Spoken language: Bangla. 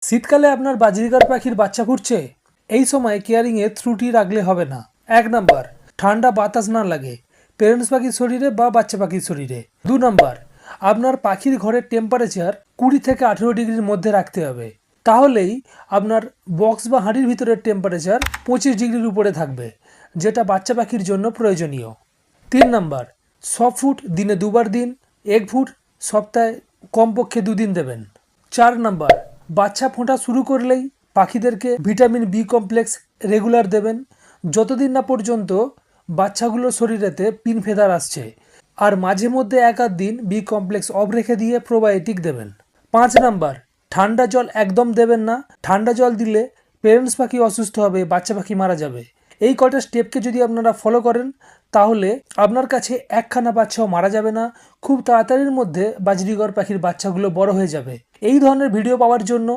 শীতকালে আপনার বাজরিগার পাখির বাচ্চা ফুটছে, এই সময় কেয়ারিংয়ে ত্রুটি রাখলে হবে না। 1 নাম্বার, ঠান্ডা বাতাস না লাগে পেরেন্টস পাখির শরীরে বা বাচ্চা পাখির শরীরে। 2 নাম্বার, আপনার পাখির ঘরের টেম্পারেচার 20 থেকে 18 ডিগ্রির মধ্যে রাখতে হবে, তাহলেই আপনার বক্স বা হাঁড়ির ভিতরের টেম্পারেচার 25 ডিগ্রির উপরে থাকবে, যেটা বাচ্চা পাখির জন্য প্রয়োজনীয়। 3 নাম্বার, সফট ফুড দিনে 2বার দিন, এগ ফুড সপ্তাহে কমপক্ষে 2 দিন দেবেন। 4 নাম্বার, বাচ্চা ফোঁটা শুরু করলেই পাখিদেরকে ভিটামিন বি কমপ্লেক্স রেগুলার দেবেন, যতদিন না পর্যন্ত বাচ্চাগুলোর শরীরেতে পিন ফেদার আসছে, আর মাঝে মধ্যে 1-8 দিন বি কমপ্লেক্স অফ রেখে দিয়ে প্রোবায়োটিক দেবেন। 5 নাম্বার, ঠান্ডা জল একদম দেবেন না। ঠান্ডা জল দিলে পেরেন্টস পাখি অসুস্থ হবে, বাচ্চা পাখি মারা যাবে। এই কটা স্টেপকে যদি আপনারা ফলো করেন, তাহলে আপনার কাছে একখানা বাচ্চাও মারা যাবে না। খুব তাড়াতাড়ির মধ্যে বাজরিগর পাখির বাচ্চাগুলো বড় হয়ে যাবে। এই ধরনের ভিডিও পাওয়ার জন্য